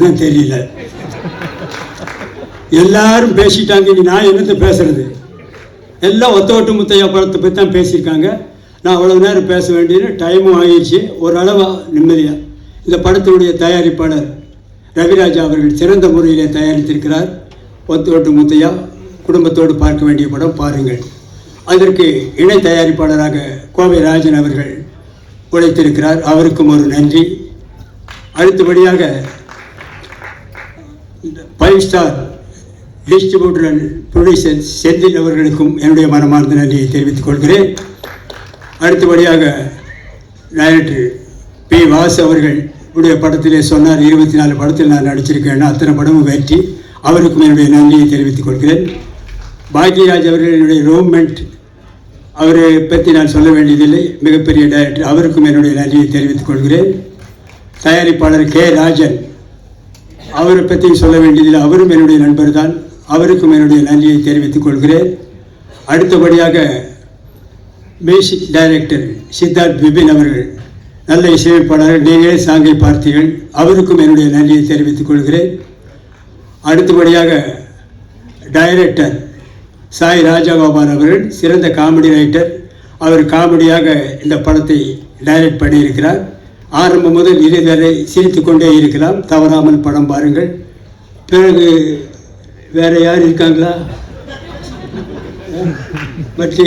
தான் தெரியல. எல்லாரும் பேசிட்டாங்க, நான் என்னத்தை பேசுறது? எல்லாம் ஒத்த ஓட்டு முத்தையா படத்தை பற்றி தான் பேசியிருக்காங்க. நான் அவ்வளோ நேரம் பேச வேண்டியது, டைமும் ஆகிடுச்சு. ஓரளவு நிம்மதியாக இந்த படத்தினுடைய தயாரிப்பாளர் ரவிராஜா அவர்கள் சிறந்த முறையிலே தயாரித்திருக்கிறார். ஒத்த ஓட்டு முத்தையா குடும்பத்தோடு பார்க்க வேண்டிய படம், பாருங்கள். அதற்கு இணை தயாரிப்பாளராக கோவை ராஜன் அவர்கள் உழைத்திருக்கிறார், அவருக்கும் ஒரு நன்றி. அடுத்தபடியாக 5 star distributor and producer Senthil அவர்களுக்கும் என்னுடைய மனமார்ந்த நன்றியை தெரிவித்துக் கொள்கிறேன். அடுத்தபடியாக டைரக்டர் பி. வாசு அவர்கள் உடைய படத்திலே சொன்னார், 24 படத்தில் நான் நடிச்சிருக்கேன், அத்தனை படமும் வெற்றி. அவருக்கும் என்னுடைய நன்றியை தெரிவித்துக் கொள்கிறேன். பாக்யராஜ் அவர்கள் என்னுடைய ரூம்மெண்ட், அவரை பற்றி நான் சொல்ல வேண்டியதில்லை, மிகப்பெரிய டைரக்டர், அவருக்கும் என்னுடைய நன்றியை தெரிவித்துக் கொள்கிறேன். தயாரிப்பாளர் கே. ராஜன், அவரை பற்றி சொல்ல வேண்டியதில்லை, அவரும் என்னுடைய நண்பர் தான், அவருக்கும் என்னுடைய நன்றியை தெரிவித்துக் கொள்கிறேன். அடுத்தபடியாக மியூசிக் டைரக்டர் சித்தார்த் விபின் அவர்கள், நல்ல இசையமைப்பாளர், நீங்களே சாங்கை பார்த்தீர்கள், அவருக்கும் என்னுடைய நன்றியை தெரிவித்துக் கொள்கிறேன். அடுத்தபடியாக டைரக்டர் சாய் ராஜகோபால் அவர்கள், சிறந்த காமெடி ரைட்டர், அவர் காமெடியாக இந்த படத்தை டைரக்ட் பண்ணியிருக்கிறார். ஆரம்பம் முதல் இதுவரை சிரித்து கொண்டே இருக்கலாம், தவறாமல் படம் பாருங்கள். பிறகு வேறு யார் இருக்காங்களா? பற்றி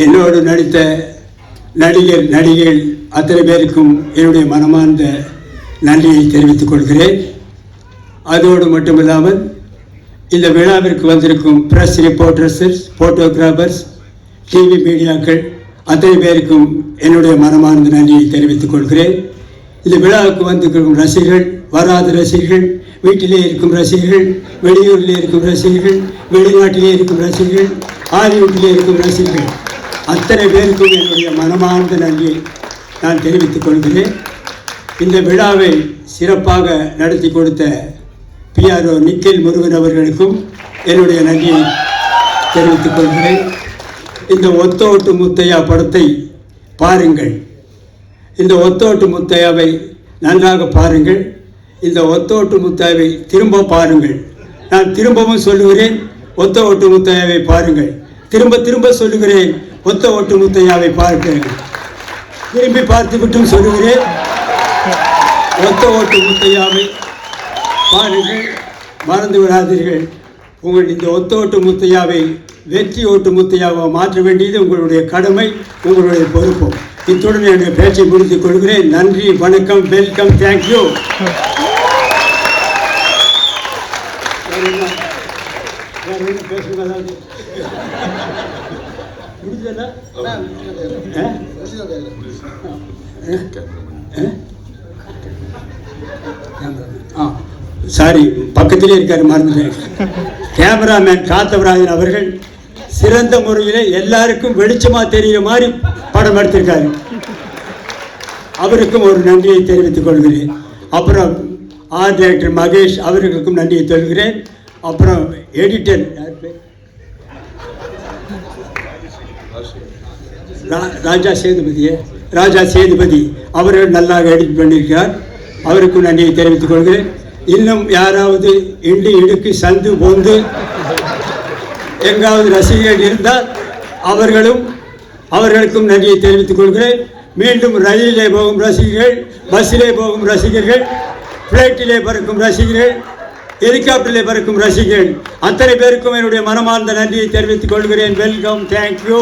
என்னோடு நடித்த நடிகைகள் அத்தனை பேருக்கும் என்னுடைய மனமார்ந்த நன்றியை தெரிவித்துக் கொள்கிறேன். அதோடு மட்டுமில்லாமல் இந்த விழாவிற்கு வந்திருக்கும் பிரஸ் ரிப்போர்ட்டர்ஸ், ஃபோட்டோகிராஃபர்ஸ், டிவி மீடியாக்கள் அத்தனை பேருக்கும் என்னுடைய மனமார்ந்த நன்றியை தெரிவித்துக் கொள்கிறேன். இந்த விழாவுக்கு வந்திருக்கும் ரசிகர்கள், வராத ரசிகர்கள், வீட்டிலே இருக்கும் ரசிகர்கள், வெளியூரில் இருக்கும் ரசிகர்கள், வெளிநாட்டிலே இருக்கும் ரசிகர்கள், ஹாலிவுட்டிலே இருக்கும் ரசிகர்கள் அத்தனை பேருக்கும் என்னுடைய மனமார்ந்த நன்றியை நான் தெரிவித்துக் கொள்கிறேன். இந்த விழாவை சிறப்பாக நடத்தி கொடுத்த PRO நிக்கில் முருகன் அவர்களுக்கும் என்னுடைய நன்றியை தெரிவித்துக் கொள்கிறேன். இந்த ஒத்த ஓட்டு முத்தையா படத்தை பாருங்கள், இந்த ஒத்தோட்டு முத்தையாவை நன்றாக பாருங்கள். இந்த ஒத்தோட்டு முத்தையாவை திரும்ப பாருங்கள். நான் திரும்பவும் சொல்லுகிறேன், ஒத்த ஓட்டு முத்தையாவை பாருங்கள். திரும்ப திரும்ப சொல்லுகிறேன், ஒத்த ஓட்டு முத்தையாவை பாருங்கள். திரும்பி பார்த்து விட்டும் சொல்லுகிறேன், ஒத்த ஓட்டு முத்தையாவை பாருங்கள். மறந்து விடாதீர்கள். உங்கள் இந்த ஒத்த ஓட்டு முத்தையாவை வெற்றி ஓட்டு முத்தையாவை மாற்ற வேண்டியது உங்களுடைய கடமை, உங்களுடைய பொறுப்பு. இத்துடன் என்னுடைய பேச்சை முடித்துக் கொள்கிறேன். நன்றி, வணக்கம், வெல்கம், தேங்க்யூ. சாரி, பக்கத்திலே இருக்காரு, மறந்துட்டேன். கேமராமேன் காத்தவராஜன் அவர்கள் சிறந்த முறையில் எல்லாருக்கும் வெளிச்சமா தெரிகிற மாதிரி படம் எடுத்திருக்காரு, அவருக்கும் ஒரு நன்றியை தெரிவித்துக் கொள்கிறேன். அப்புறம் ஆர்ட் டைரக்டர் மகேஷ் அவர்களுக்கும் நன்றியை சொல்கிறேன். அப்புறம் எடிட்டர் ராஜா சேதுபதி அவர்கள் நல்லாக எடிட் பண்ணியிருக்கிறார், அவருக்கும் நன்றியை தெரிவித்துக் கொள்கிறேன். இன்னும் யாராவது இண்டு இடுக்கு சந்து போந்து எங்காவது ரசிகர்கள் இருந்தால் அவர்களுக்கும் நன்றியை தெரிவித்துக் கொள்கிறேன். மீண்டும் ரயிலிலே போகும் ரசிகர்கள், பஸ்ஸிலே போகும் ரசிகர்கள், பிளைட்டிலே பறக்கும் ரசிகர்கள், ஹெலிகாப்டரிலே பறக்கும் ரசிகர்கள் அத்தனை பேருக்கும் என்னுடைய மனமார்ந்த நன்றியை தெரிவித்துக் கொள்கிறேன். Welcome, thank you.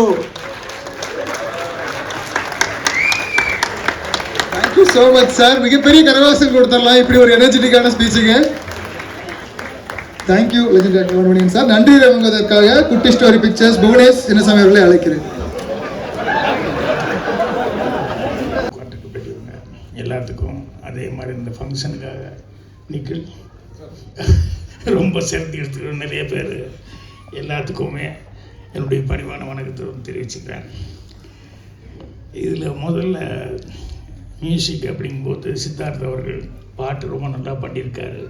Thank you so much sir. மிகப்பெரிய கரவாசம் கொடுத்துடலாம் இப்படி ஒரு எனர்ஜெட்டிக்கான ஸ்பீச்சுங்க. Thank you legend sir. நன்றி வழங்குவதற்காக குட்டி ஸ்டோரி பிக்சர்ஸ் புவனேஷ் சின்னசாமி அவர்களை அழைக்கிறேன். எல்லாத்துக்கும் அதே மாதிரி இந்த ஃபங்க்ஷனுக்காக நிக்கில் ரொம்ப சிறந்து எடுத்துக்கிற நிறைய பேர் எல்லாத்துக்குமே என்னுடைய பணிவான வணக்கத்தை தெரிவிச்சுக்கிறேன். இதில் முதல்ல மியூசிக் அப்படிங்கும்போது சித்தார்த் அவர்கள் பாட்டு ரொம்ப நல்லா பண்ணியிருக்காரு.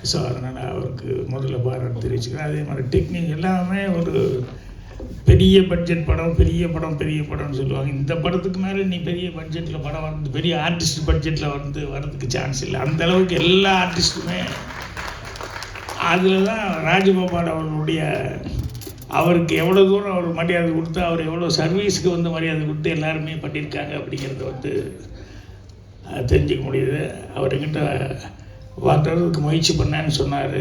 ஸோ அதனால் அவருக்கு முதல்ல பாராட்டு தெரிவிச்சுக்கிறேன். அதே மாதிரி டெக்னிக் எல்லாமே ஒரு பெரிய பட்ஜெட் படம் பெரிய படம்னு சொல்லுவாங்க. இந்த படத்துக்கு மேலே நீ பெரிய பட்ஜெட்டில் படம் வந்து பெரிய ஆர்டிஸ்ட் பட்ஜெட்டில் வந்து வர்றதுக்கு சான்ஸ் இல்லை. அந்த அளவுக்கு எல்லா ஆர்டிஸ்ட்டுமே அதில் தான் ராஜகோபால் அவர்களுடைய அவருக்கு எவ்வளோ தூரம் அவர் மரியாதை கொடுத்து அவர் எவ்வளோ சர்வீஸுக்கு வந்து மரியாதை கொடுத்து எல்லாருமே பண்ணியிருக்காங்க அப்படிங்கிறத வந்து தெரிஞ்சிக்க முடியுது. அவர்கிட்ட வர்றதுக்கு முயற்சி பண்ணேன்னு சொன்னார்.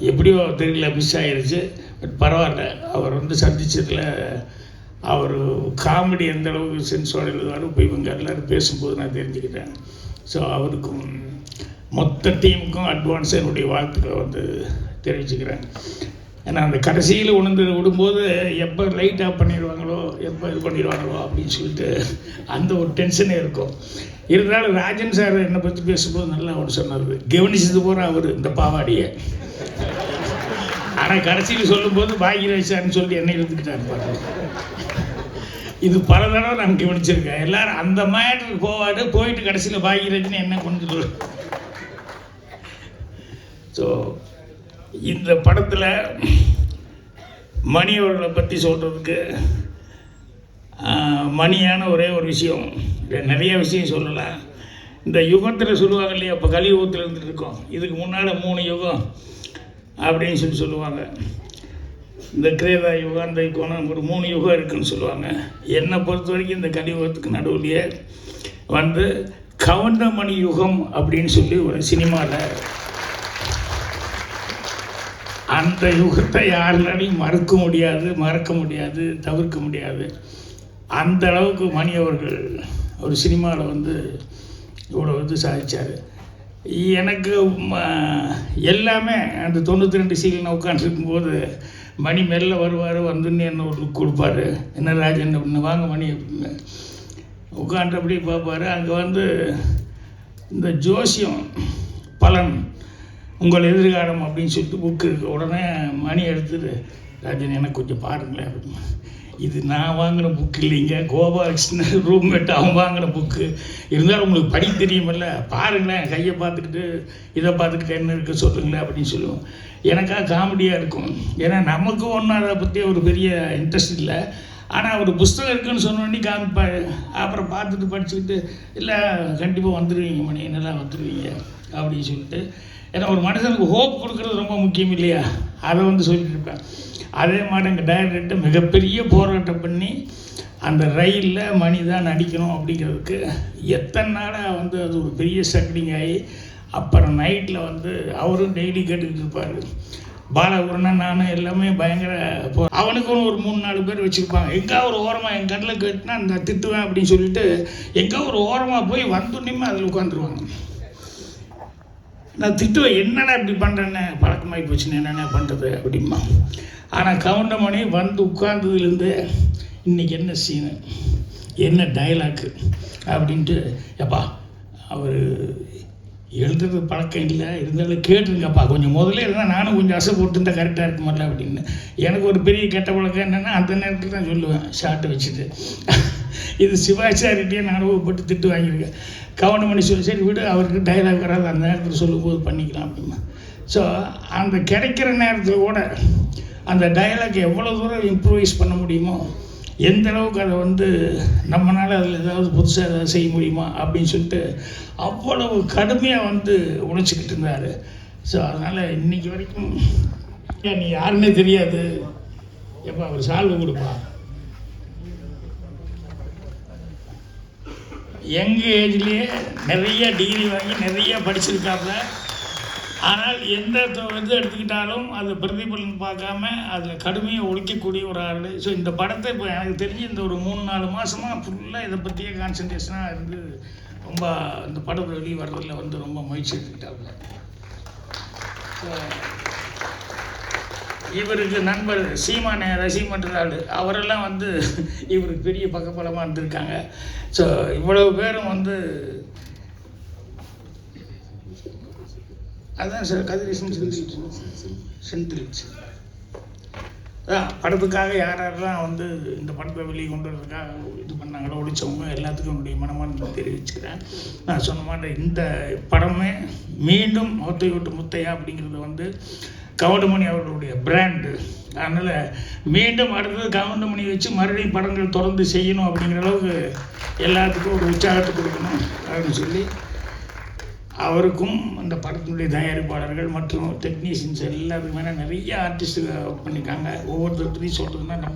எப்படியோ தெரியல, மிஸ் ஆகிருச்சு. பட் பரவாயில்ல, அவர் வந்து சந்தித்ததில் அவர் காமெடி எந்த அளவுக்கு சென்ஸோடு எழுதுவார் போய் இவங்க எல்லோரும் பேசும்போது நான் தெரிஞ்சுக்கிட்டேன். ஸோ அவருக்கும் மொத்த டீமுக்கும் அட்வான்ஸாக என்னுடைய வாழ்த்துக்களை வந்து தெரிவிச்சுக்கிறேன். ஏன்னா அந்த கடைசியில் உணர்ந்து விடும்போது எப்போ லைட் ஆஃப் பண்ணிடுவாங்களோ எப்போ இது பண்ணிடுவாங்களோ அப்படின்னு சொல்லிட்டு அந்த ஒரு டென்ஷனே இருக்கும். இருந்தாலும் ராஜன் சார் என்னை பற்றி பேசும்போது நல்லா அவர் சொன்னார், கவனிச்சது போகிற அவர் இந்த பாவாடியை. ஆனால் கடைசியில் சொல்லும்போது பாகிராஜ் சார்னு சொல்லி என்னை எடுத்துக்கிட்டார் பாரு. இது பல தடவை நான் கவனிச்சிருக்கேன். எல்லோரும் அந்த மேட்டருக்கு போயிட்டு கடைசியில் பாகிராஜ்னு என்ன கொண்டு. ஸோ இந்த படத்தில் மணி அவர்களை பற்றி சொல்கிறதுக்கு மணியான ஒரே ஒரு விஷயம், நிறைய விஷயம் சொல்லலாம். இந்த யுகத்தில் சொல்லுவாங்க இல்லையா, இப்போ கலியுகத்தில் இருந்துட்டு இருக்கோம், இதுக்கு முன்னால் 3 யுகம் அப்படின்னு சொல்லுவாங்க. இந்த கிரேதா யுகம், அந்த யுகம், ஒரு 3 யுகம் இருக்குதுன்னு சொல்லுவாங்க. என்னை பொறுத்த வரைக்கும் இந்த கலியுகத்துக்கு நடுவுலையே வந்து கவுண்டமணி யுகம் அப்படின்னு சொல்லி ஒரு சினிமாவில் அந்த யுகத்தை யாருனாலையும் மறக்க முடியாது, தவிர்க்க முடியாது. அந்த அளவுக்கு மணி அவர்கள் ஒரு சினிமாவில் வந்து இவ்வளோ வந்து சாதித்தார். எனக்கு எல்லாமே அந்த 92 சீலில் நான் உட்காந்துருக்கும்போது மணி மெல்ல வருவார், வந்துன்னு என்ன ஒரு லுக் கொடுப்பார், என்ன ராஜன் அப்படின்னு, வாங்க மணி அப்படின்னு உட்காந்து அப்படி பார்ப்பார். அங்கே வந்து இந்த ஜோசியம் பலன் உங்கள் எதிர்காலம் அப்படின்னு சொல்லிட்டு புக்கு இருக்குது. உடனே மணி எடுத்துட்டு, ராஜன் எனக்கு கொஞ்சம் பாருங்களேன் அப்படின்னு. இது நான் வாங்கின புக்கு இல்லைங்க, கோபாலகிருஷ்ணன் ரூம்மேட் அவன் வாங்கின புக்கு. இருந்தாலும் உங்களுக்கு படிக்க தெரியுமில்ல, பாருங்களேன், கையை பார்த்துக்கிட்டு இதை பார்த்துக்கிட்டு என்ன இருக்குது சொல்லுங்களேன் அப்படின்னு சொல்லுவோம். எனக்காக காமெடியாக இருக்கும். ஏன்னா நமக்கு ஒன்றும் அதை பற்றி ஒரு பெரிய இன்ட்ரெஸ்ட் இல்லை. ஆனால் ஒரு புஸ்தகம் இருக்குதுன்னு சொன்னோடனே காமிப்பார். அப்புறம் பார்த்துட்டு படிச்சுக்கிட்டு, இல்லை கண்டிப்பாக வந்துடுவீங்க மணி, நல்லா வந்துடுவீங்க அப்படின்னு சொல்லிட்டு. ஏன்னா ஒரு மனுஷனுக்கு ஹோப் கொடுக்குறது ரொம்ப முக்கியம் இல்லையா, அதை வந்து சொல்லிட்டு இருப்பேன். அதே மாதிரி எங்கள் டைரக்டர்கிட்ட மிகப்பெரிய போராட்டம் பண்ணி அந்த ரயிலில் மணி தான் நடிக்கணும் அப்படிங்கிறதுக்கு எத்தனை நாளாக வந்து அது ஒரு பெரிய ஸ்ட்ரக்லிங் ஆகி, அப்புறம் நைட்டில் வந்து அவரும் டெய்லி கேட்டுக்கிட்டு இருப்பார். பாலகுருணன் நானும் எல்லாமே பயங்கர அவனுக்கும் ஒரு 3-4 பேர் வச்சுருப்பாங்க. எங்கே ஒரு ஓரமாக என் கண்ணில் கேட்டுனா அந்த திட்டுவேன் அப்படின்னு சொல்லிட்டு எங்கே ஒரு ஓரமாக போய் வந்துடணுமே அதில் உட்காந்துருவாங்க. நான் திட்டுவேன், என்னடா இப்படி பண்ணுறேன்னு, பழக்கமாகி போச்சுன்னு என்னென்ன பண்ணுறது அப்படிமா. ஆனால் கவுண்டமணி வந்து உட்கார்ந்ததுலேருந்து இன்றைக்கி என்ன சீனு, என்ன டைலாக்கு அப்படின்ட்டு, எப்பா அவர் எழுதுறது பழக்கம் இல்லை, இருந்தாலும் கேட்டுருங்கப்பா கொஞ்சம் முதல்ல இருந்தால் நானும் கொஞ்சம் அசை போட்டுருந்தா கரெக்டாக இருக்குமில்ல அப்படின்னு. எனக்கு ஒரு பெரிய கெட்ட பழக்கம் என்னென்னா அந்த நேரத்தில் தான் சொல்லுவேன் ஷார்ட்டை வச்சுட்டு. இது சிவாச்சாரிட்டே நான் அனுபவப்பட்டு திட்டு வாங்கியிருக்கேன். கவுண்டமணி சொல்லி, சரி விடு, அவருக்கு டைலாக் வராது, அந்த நேரத்தில் சொல்லும்போது பண்ணிக்கலாம் அப்படின்னா. ஸோ அந்த கிடைக்கிற நேரத்தில் கூட அந்த டைலாக் எவ்வளோ தூரம் இம்ப்ரூவைஸ் பண்ண முடியுமோ, எந்த அளவுக்கு அதை வந்து நம்மளால் அதில் ஏதாவது புதுசாக ஏதாவது செய்ய முடியுமா அப்படின்னு சொல்லிட்டு அவ்வளவு கடுமையாக வந்து உழைச்சிக்கிட்டு இருந்தார். ஸோ அதனால் இன்றைக்கி வரைக்கும் நீ யாருன்னே தெரியாது, எப்போ அவர் சால்வு கொடுப்பா. யங் ஏஜ்லேயே நிறைய டிகிரி வாங்கி நிறைய படிச்சிருக்காப்புல. ஆனால் எந்த இது எடுத்துக்கிட்டாலும் அது பிரதிபலன் பார்க்காம அதில் கடுமையாக ஒழிக்கக்கூடிய ஒரு ஆள். ஸோ இந்த படத்தை இப்போ எனக்கு தெரிஞ்சு இந்த ஒரு 3-4 மாதமாக ஃபுல்லாக இதை பற்றியே கான்சன்ட்ரேஷனாக இருந்து ரொம்ப இந்த படம் வெளியே வர்றதில் வந்து ரொம்ப முயற்சி எடுத்துக்கிட்டாப்புல. இவருக்கு நண்பர் சீமானே ரசிகமன்றாள் அவரெல்லாம் வந்து இவருக்கு பெரிய பக்கபலமாக இருந்திருக்காங்க. ஸோ இவ்வளவு பேரும் வந்து அதான் சார் கதிரேசன் செந்தில்ச்சு படத்துக்காக யாரெல்லாம் வந்து இந்த படத்தை வெளியே கொண்டு வரதுக்காக இது பண்ணாங்களோ, ஒழிச்சவங்க எல்லாத்துக்கும் என்னுடைய மனமார்ந்த தெரிவிச்சுக்கிறேன். நான் சொன்ன மாதிரி இந்த படமே மீண்டும் முத்தையா அப்படிங்கிறது வந்து கவுண்டமணி அவர்களுடைய பிராண்டு. அதனால் மீண்டும் அடுத்தது கவுண்டமணி வச்சு மறுபடியும் படங்கள் தொடர்ந்து செய்யணும் அப்படிங்கிற அளவுக்கு எல்லாத்துக்கும் ஒரு உற்சாகத்தை கொடுக்கணும் அப்படின்னு சொல்லி அவருக்கும் அந்த படத்தினுடைய தயாரிப்பாளர்கள் மற்றும் டெக்னீஷியன்ஸ் எல்லாத்துக்குமே நிறைய ஆர்டிஸ்ட்டு பண்ணியிருக்காங்க. ஒவ்வொருத்தரையும் சொல்கிறதுனா நம்ம